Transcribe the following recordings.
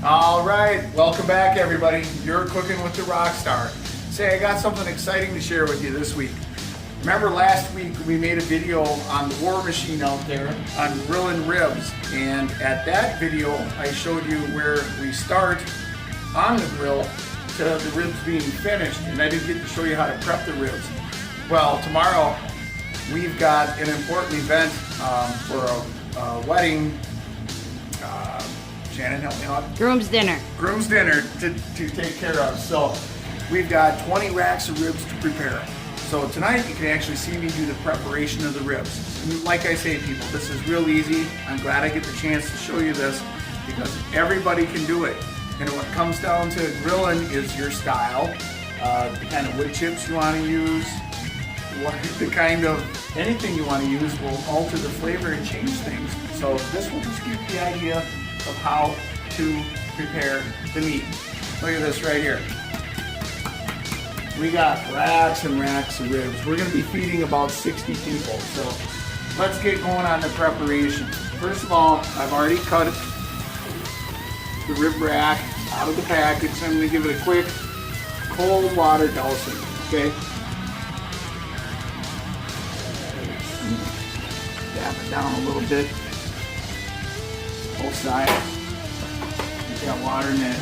All right, welcome back everybody. You're cooking with the Rockstar. Say, I got something exciting to share with you this week. Remember last week we made a video on the War Machine out there on grilling ribs, and at that video I showed you where we start on the grill to the ribs being finished, and I didn't get to show you how to prep the ribs. Well, tomorrow we've got an important event for a wedding. Shannon, help me out. Groom's dinner. Groom's dinner to take care of. So we've got 20 racks of ribs to prepare. So tonight you can actually see me do the preparation of the ribs. And like I say, people, this is real easy. I'm glad I get the chance to show you this because everybody can do it. And what comes down to grilling is your style, the kind of wood chips you want to use, the kind of anything you want to use will alter the flavor and change things. So this will just give you the idea of how to prepare the meat. Look at this right here. We got racks and racks of ribs. We're going to be feeding about 60 people. So let's get going on the preparation. First of all, I've already cut the rib rack out of the package. I'm going to give it a quick cold water dousing. Okay. Dab it down a little bit. Both sides. Get that water in that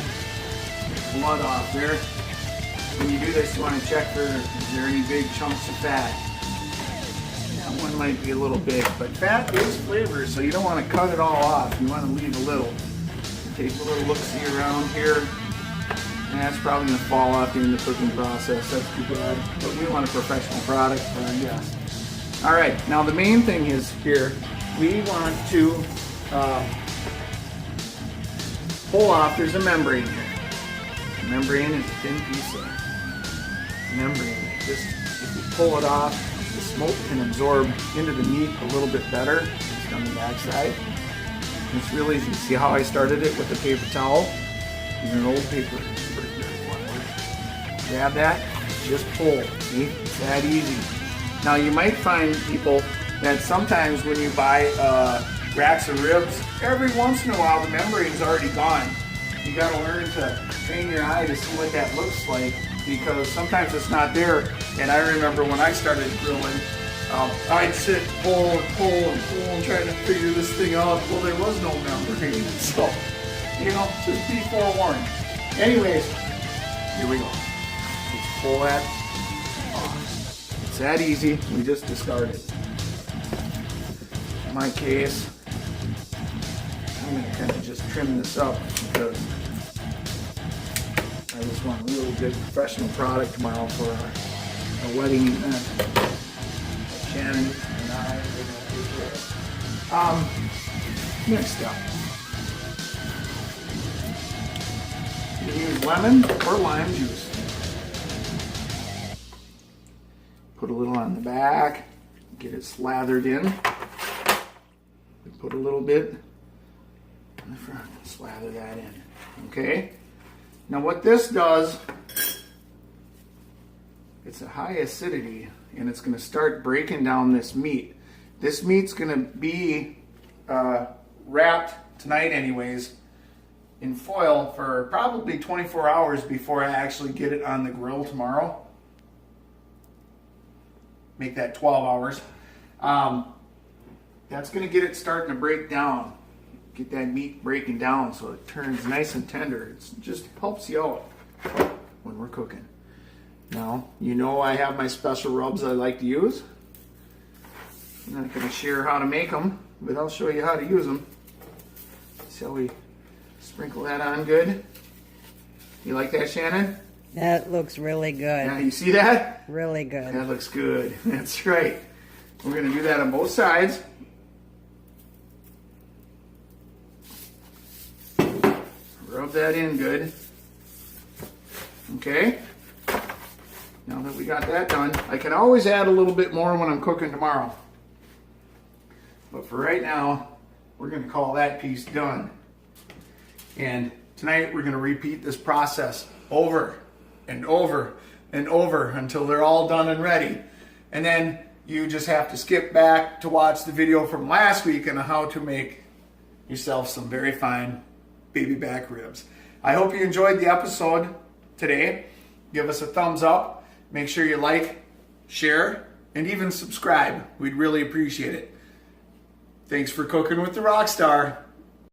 blood off there. When you do this, you want to check for is there any big chunks of fat. That one might be a little big, but fat is flavor, so you don't want to cut it all off. You want to leave a little. Take a little look-see around here. And that's probably going to fall off in the cooking process. That's too bad. But we want a professional product for our guests. All right, now the main thing is here, we want to pull off, there's a membrane here. The membrane is a thin piece of membrane. Just, if you pull it off, the smoke can absorb into the meat a little bit better, just on the backside. And it's real easy. See how I started it with a paper towel? And an old paper. Grab that, just pull. See? It's that easy. Now you might find people that sometimes when you buy racks of ribs, every once in a while the membrane's already gone. You got to learn to train your eye to see what that looks like because sometimes it's not there. And I remember when I started grilling, I'd sit, pull and try to figure this thing out. Well, there was no membrane, so you know, just be forewarned. Anyways, here we go. Let's pull that off. It's that easy. We just discard it. In my case, I'm going to kind of just trim this up because I just want a really good professional product tomorrow for our wedding event. Shannon and I are going to take care of. Next up, you can use lemon or lime juice. Put a little on the back, get it slathered in. Put a little bit in the front, slather that in. Okay? Now what this does, it's a high acidity and it's going to start breaking down this meat. This meat's going to be wrapped tonight anyways in foil for probably 24 hours before I actually get it on the grill tomorrow. Make that 12 hours. That's going to get it starting to break down. Get that meat breaking down so it turns nice and tender. It just helps you out when we're cooking. Now, you know I have my special rubs I like to use. I'm not going to share how to make them, but I'll show you how to use them. So we sprinkle that on good. You like that, Shannon? That looks really good. Yeah, you see that? Really good. That looks good. That's right. We're going to do that on both sides. Rub that in good. Okay. Now that we got that done, I can always add a little bit more when I'm cooking tomorrow. But for right now, we're going to call that piece done. And tonight we're going to repeat this process over and over and over until they're all done and ready. And then you just have to skip back to watch the video from last week on how to make yourself some very fine baby back ribs. I hope you enjoyed the episode today. Give us a thumbs up. Make sure you like, share, and even subscribe. We'd really appreciate it. Thanks for cooking with the Rockstar.